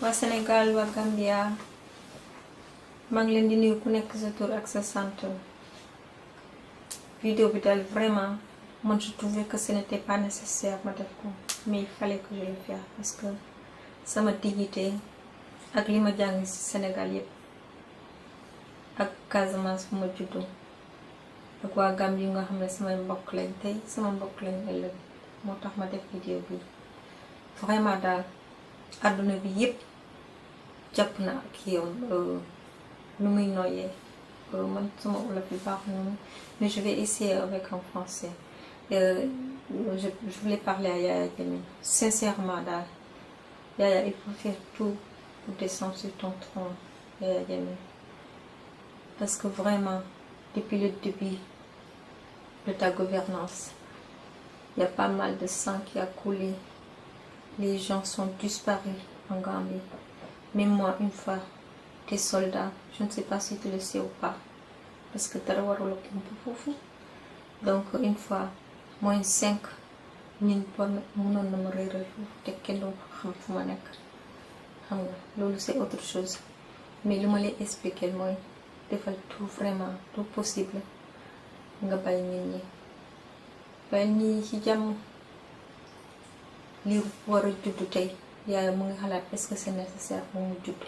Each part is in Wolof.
waa Sénégal waa Gambia maa ngi leen di nuyu ku nekk sa tur ak sa sant. Vidéo bi daal vraiment man je trouvais que ce n'était pas nécessaire ma def ko, mais il fallait que je le fasse parce que sama dignité ak li ma jàng ci Sénégal yépp ak Casamance fu ma juddoo ak waa Gambie yi nga xam ne samay mbokk lañ tey sama mbokk lañ ëllëg moo tax ma def vidéo bi. Vraiment daal àdduna bi yépp jàpp na ak yow nu muy noyyee man sama olof bi baax noonu, mais je vais essayer avec en français. Je voulais parler à Yaya Jammeh sincèrement daal. Yaya, il faut faire tout pour descendre sur ton trône, Yaya Jammeh, parce que vraiment depuis le début de ta gouvernance il y a pas mal de sang qui a coulé. Les gens sont disparus en Gambie. Même moi, une fois, tes soldats, je ne sais pas si tu le sais ou pas, parce que tu as fou. Donc, une fois, moins 5, nous c'est autre chose. Mais je vais expliquer, moi, de faire tout vraiment, tout possible. Nga bay nit ñi ci jàmm. Li war a juddu tey yaay mu ngi xalaat est-ce que c'est nécessaire pour mu judd.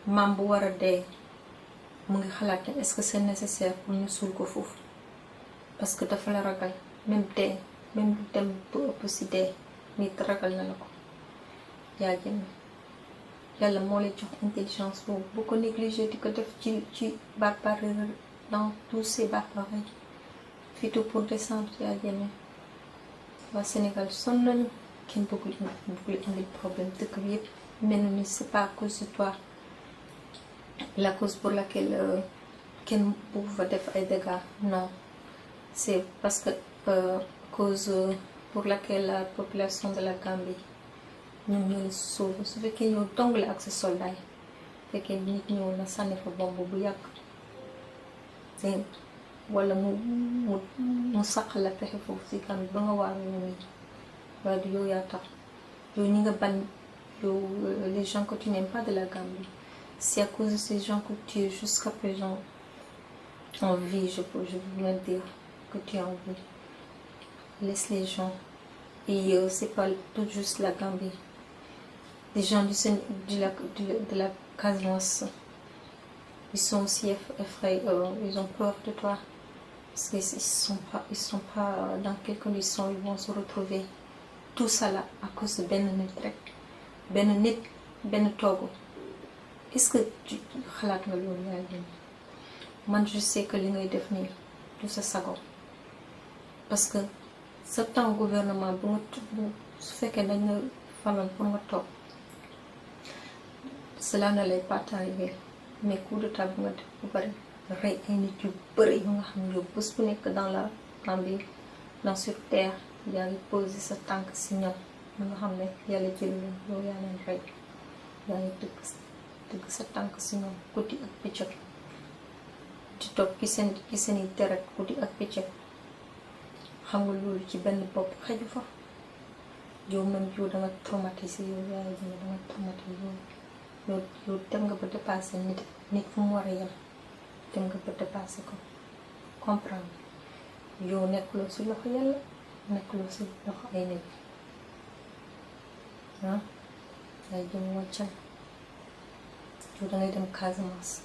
Maam bu war a dee mu ngi xalaat ne est-ce que c'est nécessaire pour ñu suul ko foofu, parce que dafa la ragal. Même dee même lu dem bu ëpp si dee nit ragal na la ko. Yaa Jammeh yàlla moo lay jox intelligence boobu bu ko négliger di ko def ci barbarie dans tous ces barbaries. Fii tout pour descendre Yaa Jammeh. Waa Sénégal sonn nañu kenn bëggul indi problème dëkk bi yépp mel ni c'est pas à cause de toi la cause pour laquelle kenn bëgg fa def ay dégâts. Non, c'est parce que cause pour laquelle la population de la Gambie ñoom ñoo la sauvé. su fekkee ñoo dong la ak sa soldat yi fekkee nit ñëw na sànni fa bomb bu yàgg dégg wala mu saq la pexe foofu si Gambie ba nga waaru ñu nii waaye du yow yaa tax yow ñi nga bañ yow les gens que tu n'aimes pas de la Gambie, c'est à cause de ces gens que tu es jusqu'à présent en vie. Je peux même dire que tu es en vie. Laisse les gens. Et c'est pas tout juste la Gambie. Les gens de la Casamance, ils sont aussi effrayés, ils ont peur de toi. Parce qu'ils sont pas dans quelles conditions ils vont se retrouver. Tout ça là à cause de benn nit rek benn nit benn toogu. Est-ce que tu xalaat nga loolu Yaya Jammeh? Man je sais que li ngay def nii du sa sago, parce que sa temps gouvernement bu nga su fekkee dañ la faloon pour nga toog cela ne lay pas arrivé, mais coup d'état bu nga def bu bari rey ay nit yu bëri yu nga xam ne yow bés bu nekk dans la Gambie dans sur terre yaa ngi posé sa tànk si ñoom nga xam ne yàlla jël leen yow yaa leen rey yaa ngi dëgg sa tànk si ñoom guddi ak bëccëg di toog ci seen i deret guddi ak bëccëg. xam nga loolu ci benn bopp xeju fa. yow même yow danga traumatisé yow Yaya Jammeh danga traumatisé yow dem nga ba dépassé nit fu mu war a yem dem nga ba dépassé ko comprendre. yow nekkuloo si loxo yàlla nekkuloo si loxo ay nit ah Yaya Jammeh wàccal. yow dangay dem Casamance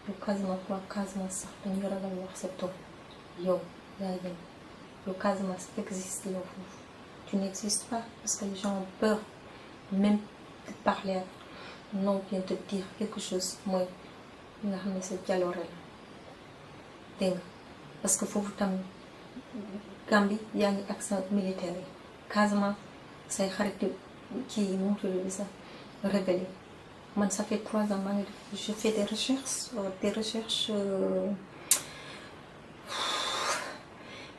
yow Casamance waa Casamance sax dañu ragal wax sa tur yow Yaya Jammeh. Le Casamance existe là foofu. Tu n'existes pas parce que les gens ont peur même de parler. Non, vient te dire quelque chose mooy nga xam ne sa jaloore la dégg nga parce que foofu tam Gambie yaa ngi ak sa militaire yi. Casamance say xarit ci mu tudd bi sax rebelle. Man ça fait 3 ans maa ngi def je fais des recherches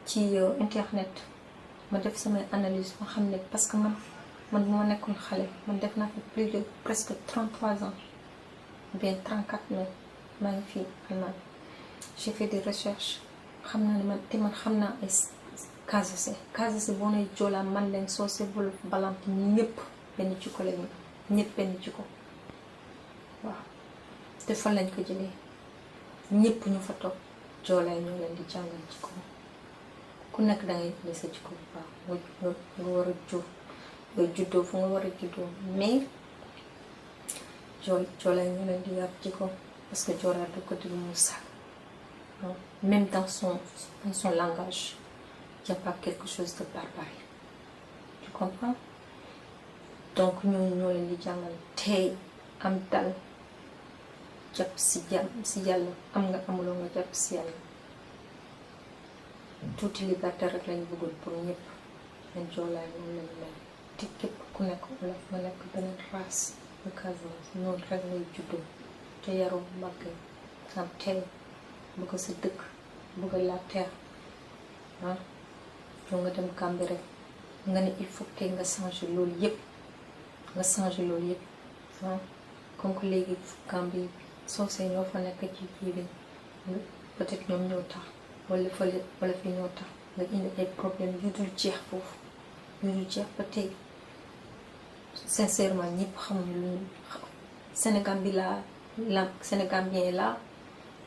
ci internet ma def samay analyse ma xam ne parce que man bu ma nekkoon xale man def naa fi plus de presque 33 ans bien 34 mais maa ngi fii Allemagne. J'ai fait des recherches xam naa ne man xam naa ay Casamance boo nee Joola man leen soose wolof balante ñëpp benn ci collègue ñëpp benn jikko waaw te fan lañ ko jëlee ñëpp ñu fa toog joolaay ñoo leen di jàngal jikko ku nekk dangay indi sa jikko bu baax nga war a juddoo fu nga war a juddoo mais joolaay ñoo leen di yar jikko parce que joolaa du ko déglu mu sàgg même dans son langage il n'y a pas quelque chose de barbare tu comprends donc ñoo leen di jàngal tey am dal jàpp si yàlla am nga amuloo nga jàpp si yàlla tuuti liberté rek lañ bëggul pour ñëpp leen joolaay moom lañ mel te képp ku nekk olof nga nekk beneen race de Casamance noonu rek ngay juddoo te yaroo màgg am tey bëgg sa dëkk bëgg la terre yow nga dem Gambie rek nga ne il faut que nga changer loolu yëpp comme que léegi Gambie soosee ñoo fa nekk ci kii bi peut-être ñoom ñoo tax wala fi ñoo tax nga indi ay problème yu dul jeex foofu yu dul jeex ba tey sincèrement ñëpp xamuñu lu ñu Sénégal bi la Sénégambien la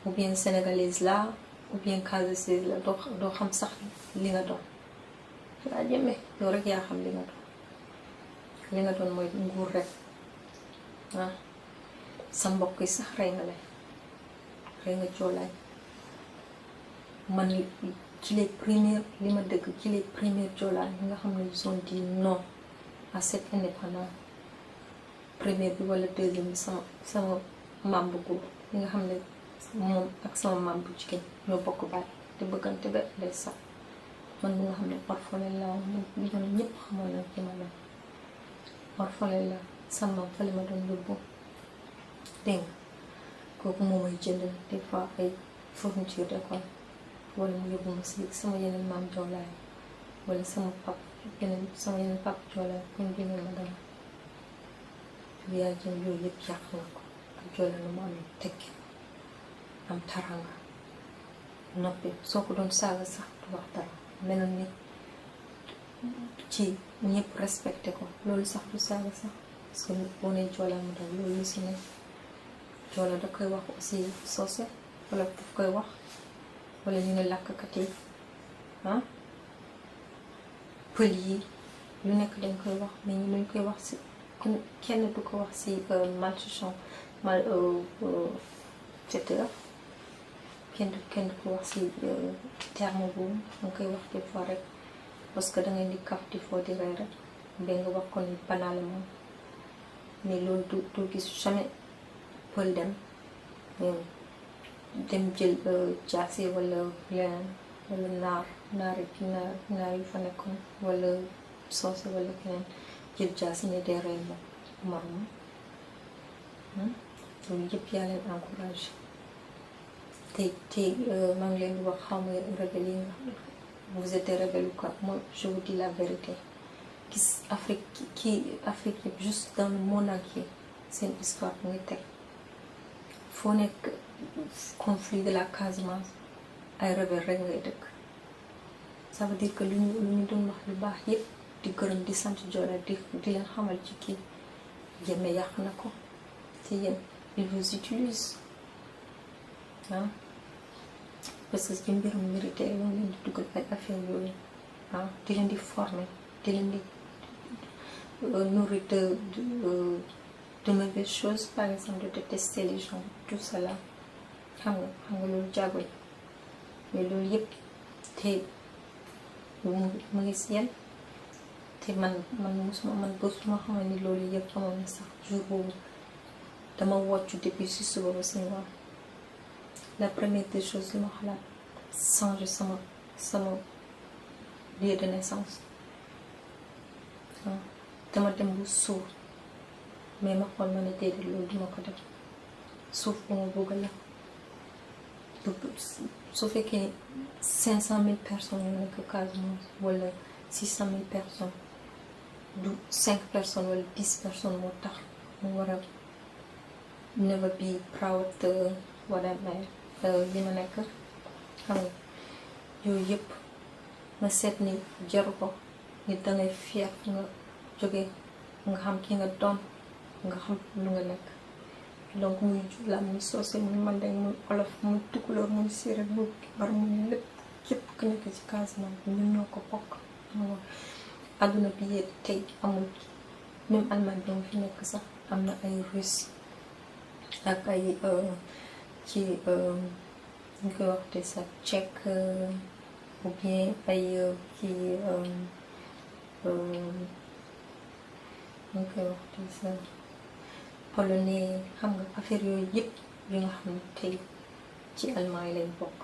ou bien sénégalaise la ou bien casamançaise la doo xam sax li nga doon yaa jëmee yow rek yaa xam li nga doon mooy nguur rek sa mbokk yi sax rey nga joolaay man ci les premières li ma dëgg ci les premières joolaay yi nga xam ne ils ont dit non à cette indépendance première bi wala deuxième bi sama maam bu góor li nga xam ne moom ak sama maam bu jigéen ñoo bokk baay te bëggante ba day sax man bi nga xam ne orphelin la li ma ñëpp xamoon nañ ci ma la orphelin la sama maam fële ma doon yóbbu dégg nga kooku moom mooy jënd des fois ay fourniture d'école wala mu yóbbu ma si sama yeneen maam joolaay wala sama yeneen pap joolaay pour ñu jëndal ma dara yaa jël yooyu yëpp yàq na ko ak joolaay lu mu am tekki am taranga noppi soo ko doon saaga sax du wax dara mel ni ci ñëpp respecté ko loolu sax du saaga sax parce que boo nee joolaay mu daal loolu lu si ne joola da koy wax aussi soose wala daf koy wax wala ñu ne làkkat yi pël yi lu nekk dañ koy wax mais ñu luñ koy wax si kenn du ko wax si malfaiteur kenn du ko wax si terme boobu nga koy wax des fois rek parce que da ngay di kaf di foo di rey rek ba nga wax ko ni banalement mais loolu du gis jamais pël dem jël jaase wala leneen wala naar yu fa nekkoon wala soose wala keneen jël jaase ne dee rey morom loolu yëpp yaa leen encouragé te maa ngi leen di wax xaw ma rebelle yi nga vous êtes des rebelles ou quoi moi je vous dis la vérité gis Afrique yëpp juste dans le monde entier seen histoire bu ngi teg foo nekk conflit de la Casamance ay rebelle rek ngay dëkk ça veut dire que lu ñu doon wax lu baax yëpp di gërëm di sant Joola di leen xamal ci kii Jammeh yàq na ko te yéen il vous utilise parce que ci mbirum militaire yi leen di dugal ay affaire yooyu di leen di former di leen di nourrir de mauvaises choses par exemple de détester les gens tout cela xam nga loolu jàggul mais loolu yëpp te mu ngi si yéen te man bésuma xam ni loolu yëpp xamoon na sax jour boobu dama woccu depuis si suba ba si ngoon la première des choses li ma xalaat changer sama lieu de naissance dama dem bu suuf mais ma xool ma ne déedéet loolu duma ko def suuf bu ma bëgg la su fekkee 500,000 personnes yu nekk Casamance wala 600,000 personnes du 5 personnes wala 10 personnes moo tax mu war a never be proud whatever li ma nekk xam nga yooyu yëpp nga seet ni jaru ko ni dangay fier nga jóge nga xam ki nga doon nga xam lu nga nekk. Donc muy jula muy soose muy mandeng muy olof muy tukulóor muy séeréer muy bar muy lépp képp ku nekk ci Casamance ñun ñoo ko bokk. Adduna bi yëpp tey amul même Allemagne bi fi nekk sax am na ay russe ak ay ci ñu koy waxte sax tchèque ou bien ay ci ñu koy waxte sax polonais xam nga affaire yooyu yëpp yi nga xam ne tey ci Allemagne lañ bokk.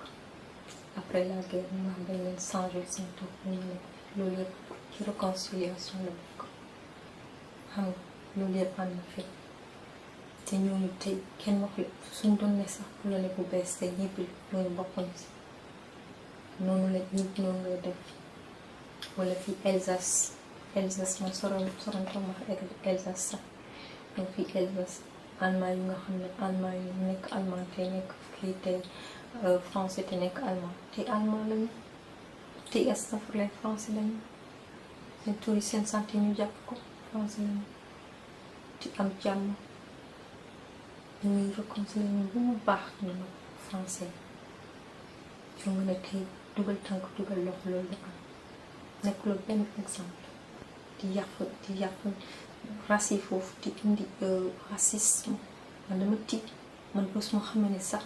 Après la guerre ñu nga xam dañ leen changé seen tur ñu nekk loolu yëpp ci réconciliation la bokk xam nga loolu yëpp am na fi te ñooñu tey kenn wax la suñ doon ne sax polonais bu bees te ñibbi ñooñu bokkuñu si noonu la ñibbi noonu lay def. Wala fii Alsace man soron wax Alsace sax donc fii Alsace allemand yu nga xam ne allemand yu nekk allemand te nekk fii te français te nekk allemand te allemand lañu te astafurlah français lañu seen tur yi seen santé ñu jàpp ko français lañu te am jàmm ñuy réconcilier ñu bu mu baax ñu nag français yoo mën a tey dugal tànk dugal loxo loolu lu am nekk lu benn exemple di yàq race yi foofu di indi racisme man dama tiit man bés moo xam ne sax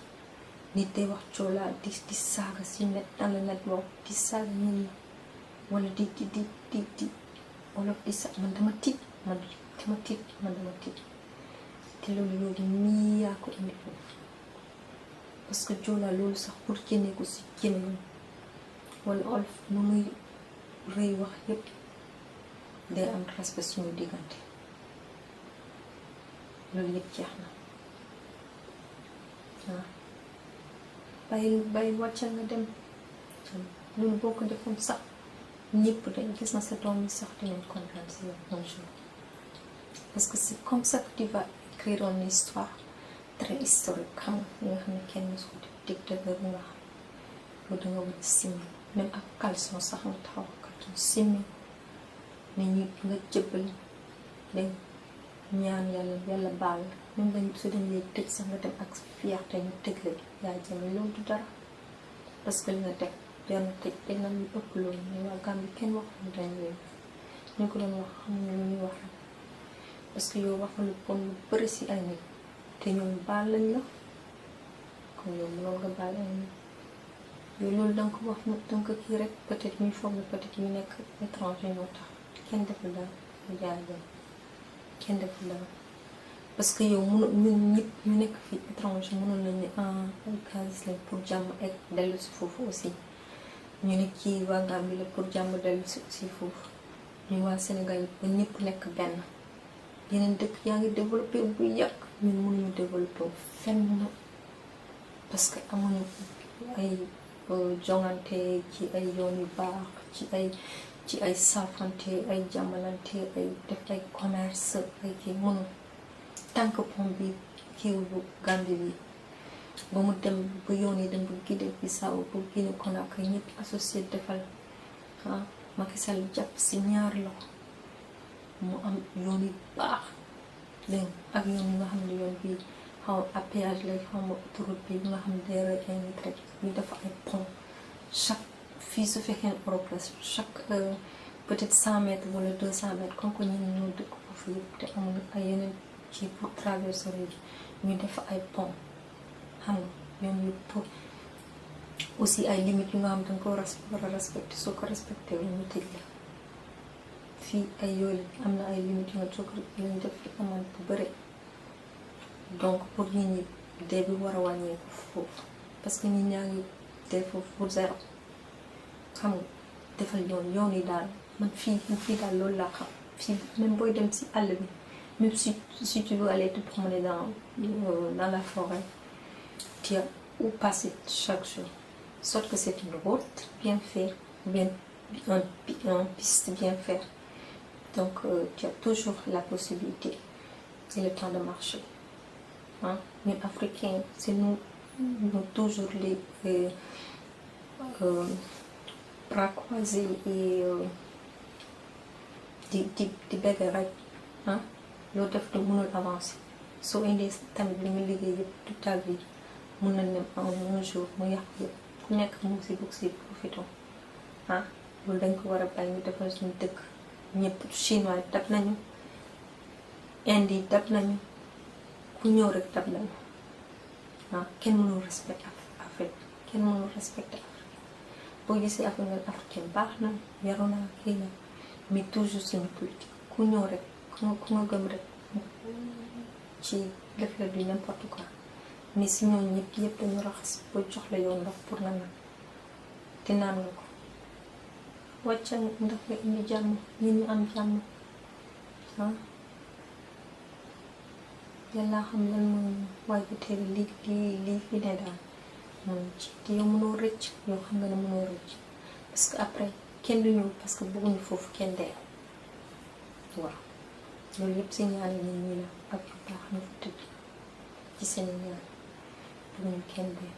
nit day wax coolaa di saaga si net dans le net boobu di saaga nit ñi wala di wolof di saag man dama tiit te loolu yow mii yaa ko indi foofu parce que joolaa loolu sax pour génne ko si génne wala olof nu muy rëy wax yépp day am respect suñu diggante loolu yëpp jeex na waaw bàyyi wàccal nga dem loolu boo ko defoon sax ñëpp dañ gis na sa doom yi sax dinañ comprendre si yow un jour parce que c'est comme ça que tu vas écrire une histoire très historique xam nga xam ne kenn mosu ko dictateur bi nga xam loolu danga war a simmi même ak caleçon sax nga taxaw caleçon simmi mais ñu nga jëbbal dañ ñaan yàlla baal même dañ su dañ lay tëj sax nga dem ak fierté ñu tëj la yaa jame loolu du dara parce que li nga teg jar na tëj te na ñu ëpp loolu ñu waa Gambie kenn waxul dañ leen ñu ko doon wax xam ne lu ñuy wax parce que yow wax nga lu bon lu bëri si ay nit te ñoom baal lañ la kon yow mënoon nga baal ay nit yow loolu danga ko wax danga ko kii rek peut-être ñuy foog ne peut-être ñu nekk étranger ñoo tax kenn deful dara ñu jaar dem kenn deful dara parce que yow ñun ñëpp ñu nekk fii étranger mënoon nañ ne ay kaas lañ pour jàmm ak dellu si foofu aussi ñu ne kii waa Gambie la pour jàmm dellu si aussi foofu ñu waa Sénégal yi ba ñëpp nekk benn yeneen dëkk yaa ngi développé bu yàgg ñun mënuñu développé fenn parce que amuñu ay jongante ci ay yoon yu baax ci ay saafante ay jàmmalante ay def ay commerce ay kii mënul tànk pont bi kiiwul bu Gambie bi ba mu dem ba yoon yi dem ba Guinée Bissau ba Guinée Conakry ñëpp associé defal Macky Sall jàpp si ñaari loxo mu am yoon yu baax dégg ak yoon yi nga xam ne yoon bi xaw à péage lay xaw ma autoroute bi nga xam ne day rey ay nit rek ñu def ay pont chaque fii su fekkee Europe la chaque peut-être 100 mètres wala 200 mètres comme que ñun ñoo dëkk foofu yëpp te amuñu ay yeneen ci pour traverser ñu def ay pont xam nga yoon yu pour aussi ay limites yu nga xam danga ko war a respecté soo ko respecté wu ñu tëj la fii ay yooyu am na ay limites yu nga soo ko lañ def fi amoon bu bëri donc pour nit ñi dee bi war a wàññeeku foofu parce que nit ñaa ngi dee foofu pour zéro xam nga defal yoon yi daal man fii daal loolu laa xam fii même booy dem si àll bi même si tu veux aller te promener dans la forêt tu as où passer chaque jour soit que c'est une route bien faite bien une piste bien faite donc tu as toujours la possibilité et le temps de marcher ñun africains c'est nous toujours les bras croisés et di bëgg rek loo def te mënul avancer soo indee tamit li nga liggéey yëpp toute ta vie mun na dem un jour mu yàq yëpp ku nekk mu si bugg si profité loolu dañ ko war a bàyyi ñu defal suñu dëkk ñëpp chinois dab nañu inde yi dab nañu ku ñëw rek dab nañu kenn mënul respecté Afrique kenn mënul respecté Afrique boo gisee africain baax na yaru na kii na mais toujours suñu politique ku ñëw rek ku nga gëm rek ci def la du n'importe quoi mais si ñooñu ñëpp yëpp dañu raxas ba jox la yow ndox pour nga naan te naan nga ko wàccal ndax nga indi jàmm nit ñi am jàmm yàlla xam lan mooy waay bu teel lii fi ne daal moom ci te yow mënoo rëcc yow xam nga ne mënoo rëcc parce que après kenn du ñëw parce que bëgguñu foofu kenn dee waaw loolu yëpp si ñaan yi nit ñi la ak yu baax ñu fa tëdd ci seen ñaan bëgguñu kenn dee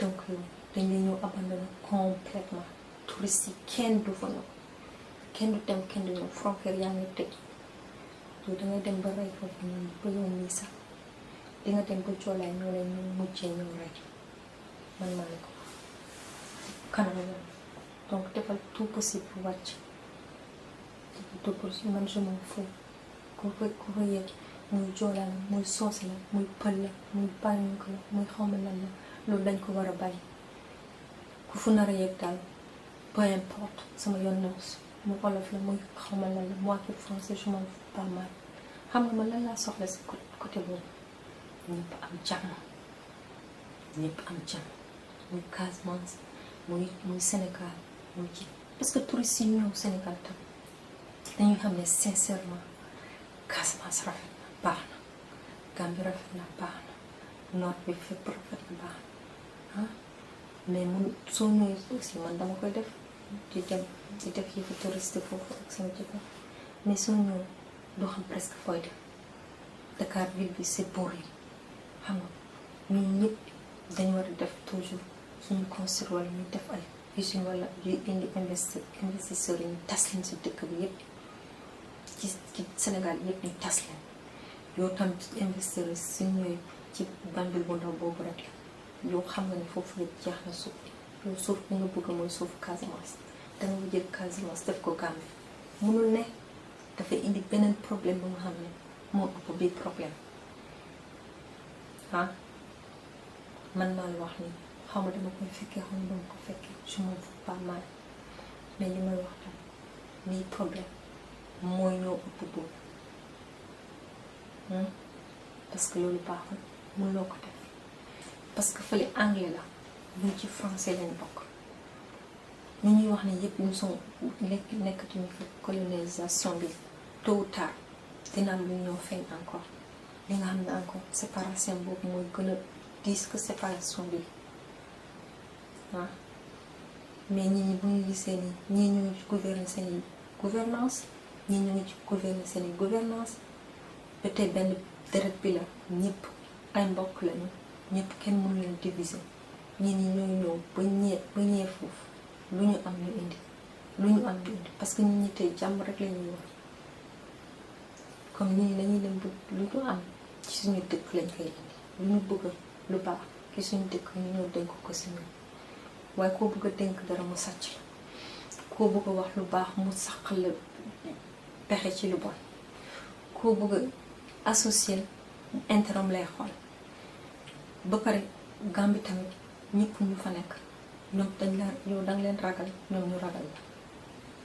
donc yow dañ lay ñëw abandonné complètement touristes yi kenn du fa ñëw kenn du dem kenn du ñëw frontière yaa ngi tëj yow dangay dem ba rey foofu ñun ba yow mii sax dinga dem ba joolaay ñoo leen ñu mujjee ñëw rey man maa ne ko kanam yoon donc defal tout possible pour wàcc tout possible man je m'en fous ku fa yëg muy joolaa la muy soose la muy pël la muy bàyyi la muy xawma lan la loolu dañ ko war a bàyyi ku fu nar a yëg daal peu importe sama yoon new si mu olof la muy xawma lan la moi qui français je m'en fous pas mal xam nga man lan laa soxla si côté boobu ñëpp am jàmm muy Casamance muy Sénégal muy ci parce que touristes yi ñëw Sénégal tam dañuy xam ne sincèrement Casamance rafet na baax na Gambie rafet na baax na nord bi fépp rafet na baax na mais mun soo ñëwee aussi man dama koy def di def yëfu touriste foofu ak sama jëkkër mais soo ñëwee doo xam presque fooy dem Dakar ville bi c'est bourré xam nga ñun ñëpp dañu war a def toujours suñu construire wala ñu def ay usine wala yuy indi investisseurs yi ñu tas leen si dëkk bi yëpp ci Sénégal yëpp ñu tas leen yow tam investisseurs yi suñu ñëwee ci Banjul bu ndaw boobu rek yow xam nga ne foofu yëpp jeex na suuf yow suuf bi nga bëgg mooy suufu Casamance danga nga jël Casamance def ko Gambie mënul ne dafay indi beneen problème bu nga xam ne moo ëpp bii problème man maa la wax nii xaw ma dama koy fekkee xaw ma dama ko fekkee je m'en fous pas mal mais li may wax tam lii problème mooy ñoo ëpp boobu parce que loolu baaxul mënuloo ko def parce que fële anglais la ñun ci français lañ bokk ñu ñuy wax ne yëpp ñu sont nekkatuñu fi colonisation bi tôt ou tard dina am lu ñëw feeñ encore li nga xam ne encore séparation boobu mooy gën a diis que séparation bi mais ñi bu ñu gisee ni ñii ñu ngi ci gouverner seen gouvernance ñii ñu ngi ci gouverner seen gouvernance peut-être benn deret bi la ñëpp ay mbokk lañu ñëpp kenn mënu leen diviser ñii ñi ñooy ñëw ba ñee foofu lu ñu am ñu indi parce que nit ñi tey jàmm rek la ñuy wax comme nit ñi dañuy dem ba lu ñu am ci suñu dëkk lañ koy indi lu ñu bëgg lu baax ci suñu dëkk ñu ñëw dénk ko si ñun waaye koo bëgg a dénk dara mu sàcc la koo bëgg a wax lu baax mu sàqal la pexe ci lu bon koo bëgg a associé intérêt lay xool ba pare Gambie tamit ñëpp ñu fa nekk ñoom dañ la yow danga leen ragal ñoom ñu ragal la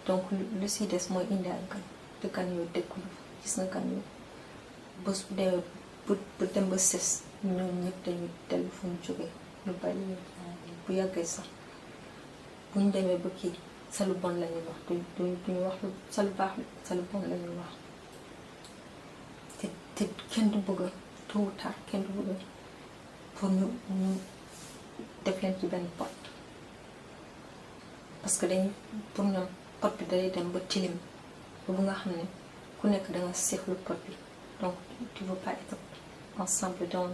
donc lu si des mooy indi ay gan te gan yooyu dëkku gis nga gan yooyu bés bu demee bu dem ba ses ñoom ñëpp dañuy dellu fu ñu jógee lu bari bu yàggee sax bu ñu demee ba kii sa lu bon lañuy wax duñu wax sa lu baax sa lu bon lañuy wax te kenn du bëgg tôt ou tard kenn du bëgg pour ñu def leen ci benn pot parce que dañu pour ñoom pot bi day dem ba tilim ba bu nga xam ne ku nekk danga seexlu pot bi donc tu veux pas être ensemble dans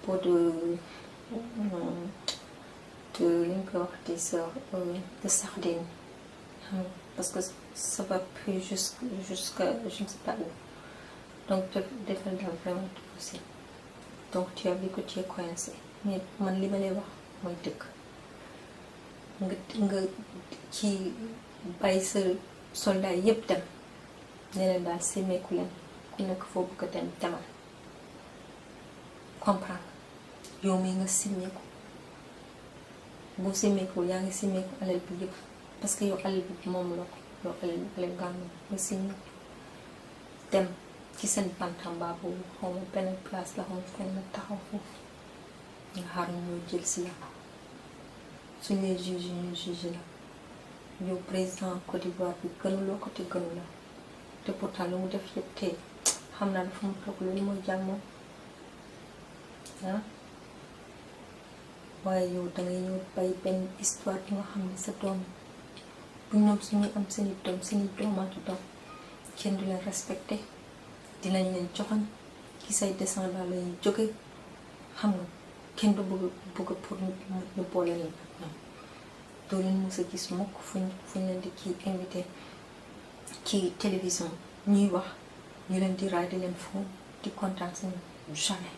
pot de li ñu koy wax de sardine parce que ça va plus jusqu'à je ne sais pas où donc defal daal vraiment tout possible. Donc tu as vu que tu es coincé mais man li ma lay wax mooy dëkk nga ci bàyyi sa soldat yépp dem ne leen daal simmeeku leen ku nekk foo bëgg a dem demal comprendre yow mi nga simmeeku boo simmeeku yaa ngi simmeeku alal bi yëpp parce que yow alal bi moom la ko yow alal gànn nga simmeeku dem ci seen bantamba boobu xaw ma benn place la xaw ma fenn la taxaw foofu nga xaar ñoo jël si la suñ lay juge ñu juge la yow président Côte d'Ivoire bi gënuloo ko te gënu la te pourtant lu mu def yëpp te xam naa dafa mu toog loolu mooy jàmmoom waaye yow dangay ñëw bay benn histoire bi nga xam ne sa doom bu ñoom suñuy am seeni doomaatu doom kenn du leen respecté dinañ leen joxoñ ci say descendant lañuy jóge xam nga kenn du bëgg pour ñu boole leen ak ñoom doo leen mës a gis mukk fuñ leen di kii invité ci télévision ñuy wax ñu leen di raay di leen foo di kontaan seen jamais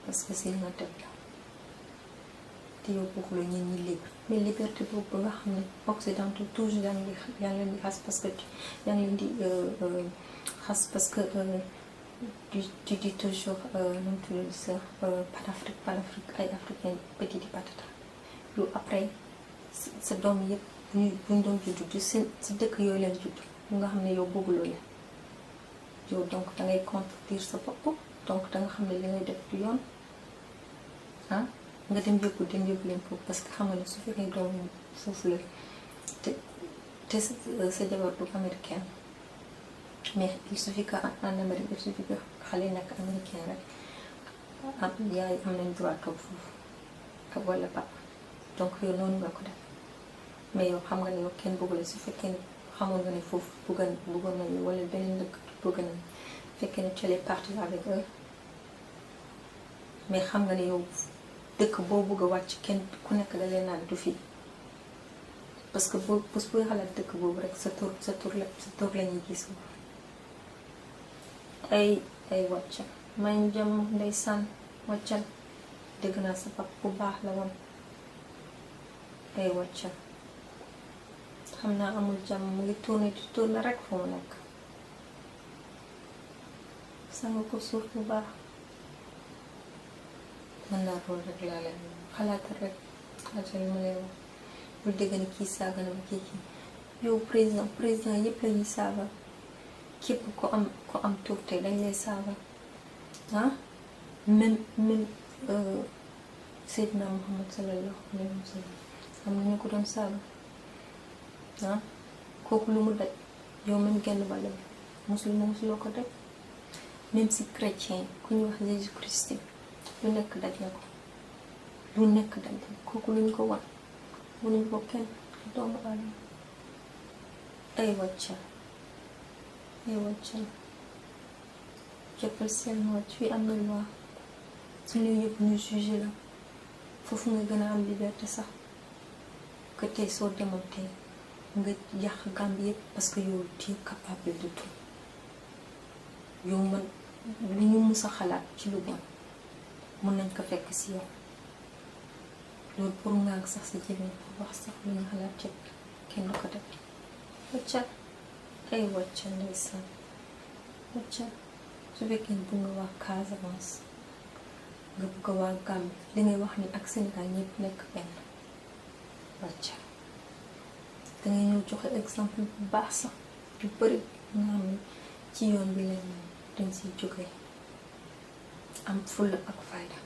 parce que si li nga teg la te yow bëgguloo ñun ñi libre mais liberté boobu nga xam ne occidentaux toujours yaa ngi leen di xas parce que yaa ngi leen di xas parce que tu dis toujours nu mu tudd sa panafrique ay africain petit di patata yow après sa doom yëpp buñ doon juddu di si dëkk yooyu leen judd ñu nga xam ne yow bëgguloo leen yow donc dangay contredire sa bopp donc danga xam ne li ngay def du yoon nga dem yóbbu leen foofu parce que xam nga ne su fekkee doom foofu la te sa jabar du américaine mais il suffit que en Amérique il suffit que xale nekk américain rek yaay am nañ droit toog foofu ak wala papa donc yow noonu nga ko def mais yow xam nga ne yow kenn bëggu la su fekkee ne xamoon nga ne foofu bëggoon nañu wala beneen dëkk bëgg nañu fekkee ne tu es parti avec eux mais xam nga ne yow dëkk boo bëgg a wàcc kenn ku nekk da leen naan du fii parce que boo booy xalaat dëkk boobu rek sa tur la ñuy gis ay wàccal may jàmm ndeysaan wàccal dégg naa sa pap bu baax la woon ay wàccal xam naa amul jàmm mu ngi tourné rek fu mu nekk sanga ko suuf bu baax mën naa loolu rek laa leen xalaatal rek xalaatal ma lay wax bul dégg ni kii saaga na ma kii yow président yëpp la ñuy saaga képp ko am tur tey dañ lay saaga même Seydina Muhammad sallallahu alayhi wa sallam am na ñu ko doon saaga kooku lu mu daj yow même genn bàll bi mosuloo ko daj même si chrétien ku ñu wax Jésus Christ lu nekk daj na ko lu nekk daj na kooku luñ ko wan wanuñ ko kenn doomu aadama ay wàccal jàppal seen wàcc fii am na loi suñu yëpp ñu jugé la foofu nga gën a am liberté sax que tey soo demoon tey nga yàq Gambie yëpp parce que yow tu es capable de tout yow man lu ñu mus a xalaat ci lu bon mën nañ ko fekk si yow loolu pour ngaag sax si jëmee wax sax lu ñu xalaat yëpp kenn du ko def wàccal ay wàccal ndeysaan wàccal su fekkee bu nga wax Casamance nga bëgg a waa Gambie li ngay wax ni ak Sénégal ñëpp nekk benn wàccal dangay ñëw joxe exemple bu baax sax yu bëri nga xam ne ci yoon bi leen dañ siy jógee am fulla ak fayda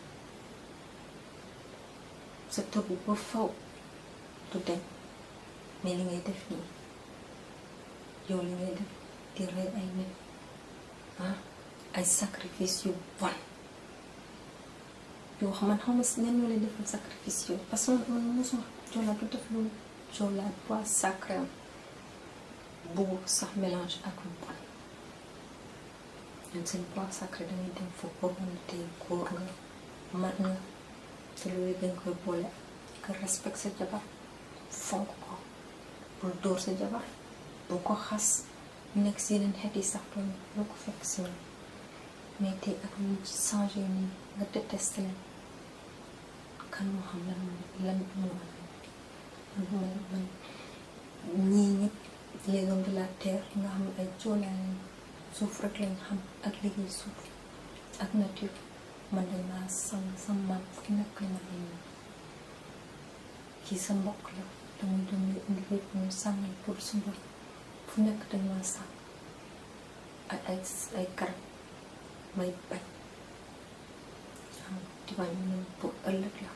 sa topp ba faw du dem mais li ngay def nii yow li ngay def di rey ay nit ay sacrifice yu bon yoo xam man xam nga ñoo lay defal sacrifice yooyu parce que man mosuma Joola du def loolu Joola bois sacré buggu sax mélange ak lu bon ñoom seen bois sacré dañuy dem foofu pour mën a tey góor nga mat nga te loolu dañ koy boole nga respect sa jabar fonk ko bul dóor sa jabar bu ko xas ñu nekk si yeneen xeet yi sax doo ko fekk si ñoom mais tey ak ñu ci changé nii nga détesté leen kan moo xam lan man ñii ñëpp les hommes de la terre nga xam ay joolaa lañ suuf rek lañ xam ak liggéey suuf ak nature man dañ maa sa maam fu nekk la ma indi kii sa mbokk la damay dem ñu indi lépp ñu sàmmal pour su mbokk fu nekk dañ maa sàmm ak ay garab may bañ xam di bañ ñu pour ëllëg la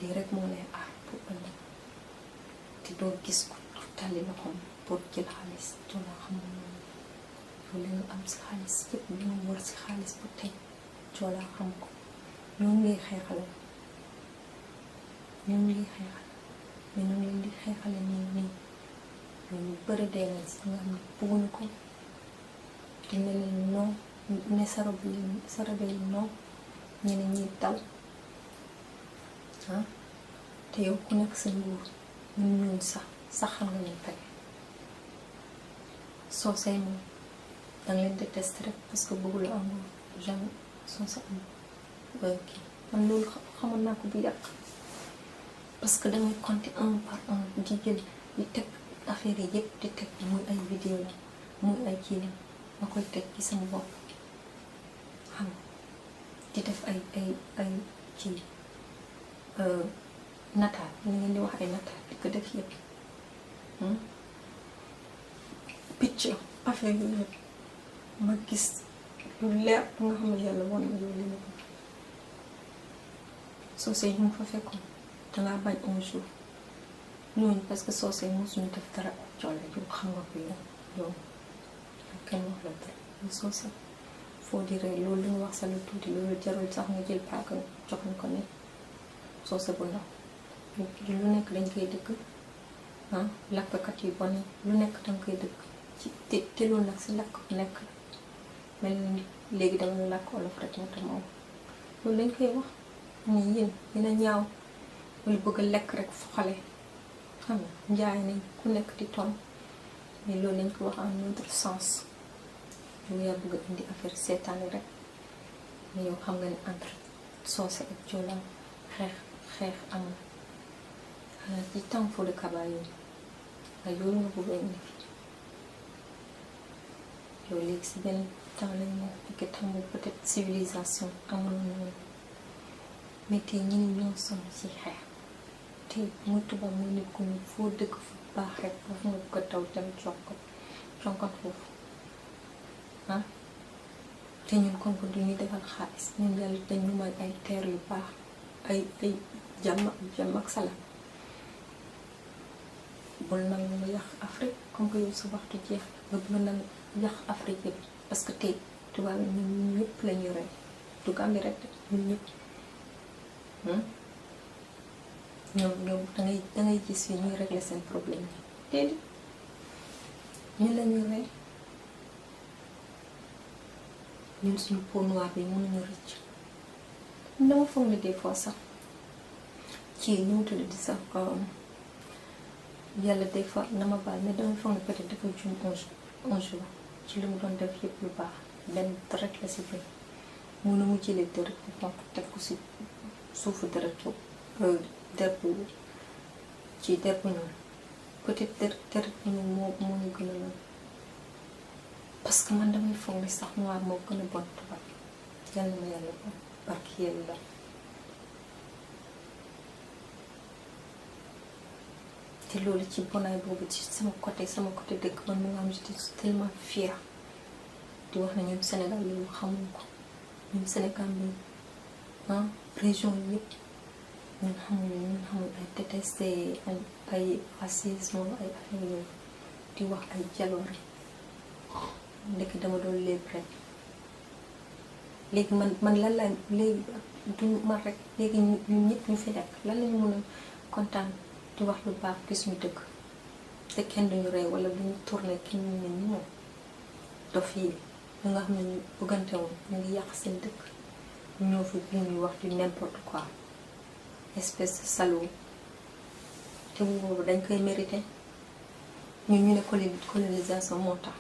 lii rek moo lay aar pour ëllëg te doo gis ko tàlli loxoom pour jël xaalis joolaa xam nga loolu li ñu am si xaalis yëpp li ñu war si xaalis bu tey joolaa xam ko ñoom ngay xeexale mais ñu ngi leen di xeexale nii loolu bëri dee nañ si nga xam ne bëgguñu ko dina leen non ne sarabe yi non ñeneen ñi daw te yow ku nekk sa nguur ñun sax xam nga leen pare soo say moom danga leen déteste rek parce que bëggul a am jamais soo sa am kii man loolu xamoon naa ko bu yàgg parce que damay compter un par un di jël di teg affaire yi yëpp di teg muy ay vidéo la muy ay kii la ma koy teg ci sama bopp xam di def ay kii nataal li ngeen di wax ay nataal di ko def yëpp picc affaire yu yëpp ma gis lu leer nga xam ne yàlla woon na loolu la ko soose yi mu fa fekkoon dangaa bañ un jour ñooñu parce que soose yi mosuñu def dara jolle yow xam nga ko yow kenn wax la dara ñu soose foo di rey loolu lu ñu wax sa lu tuuti loolu jarul sax nga jël paaka joxuñ ko ne soose bu ndaw lu nekk dañ koy dëkk lakkkat yi bon lu nekk dañ koy dëkk ci te loolu nag si lakk bu nekk mel ni léegi dama làkk olof rek moo tax ma wax loolu dañ koy wax ñii yéen dina ñaaw wala bëgg a lekk rek fu xale xam nga njaay nañ ku nekk di ton mais loolu lañ ko wax en autre sens yow yaa bëgg a indi affaire seetaani rek mais yow xam nga ne entre soose ak joolaa xeex am na xanaa ci temps foo de kaba yooyu nga loolu nga bëgg a indi yow léegi si benn temps lañ ne fekk temps bu peut-être civilisation amul noonu mais tey ñi ni ñoo sonn ci xeex tey muy tubaab muy nit ku ñu foo dëkk fu baax rek foofu nga bëgg a daw dem jonkat foofu te ñun kon ko du ñu defal xaalis ñun yàlla dañ ñu may ay teer yu baax ay jàmm ak salaam bul nangu nga yàq Afrique comme que yow sa waxtu jeex nga bëgg nangu yàq Afrique yëpp parce que tey tubaab yi ñun ñëpp la ñuy rey du Gambie rek ñun ñëpp ñoom dangay gis fii ñuy régler seen problème yi déedéet ñun la ñuy rey ñun suñu peau noire bi mënuñu rëcc dama foog ne des fois sax ci ñu mu tudd di sax yàlla des fois na ma baal mais dama foog ne peut-être dafa jum un jour ci li mu doon def yëpp lu baax benn deret la si bëri mu ne mu jëlee deret bu xonq teg ko si suufu deret der bu ci der bu ñuul peut-être deret bu ñuul moo ñu gën a lan parce que man damay foog ni sax noir moo gën a bon tubaab yàlla ma yàlla bon barki yàlla te loolu ci bonaay boobu ci sama côté dëkk man mu nga am j'étais tellement fière di wax na ñun Sénégal loolu xamuñ ko ñun Sénégal bi région yi yëpp ñun xamul ay détesté ay racisme ay affaire yooyu di wax ay jaloore ndekk dama doon léeb rek léegi man lan la léegi duñu man rek léegi ñun ñëpp ñu fi nekk lan lañu mën a kontaan di wax lu baax gis ñu dëgg te kenn duñu rey wala bu ñu tourné kenn ñu ne ñoom dof yi ñu nga xam ne ñu bëggante woon ñu ngi yàq seen dëkk ñoo fi ñuy wax du n'importe quoi espèce de salaud te boobu dañ koy mérité ñun ñu ne colonisation moo tax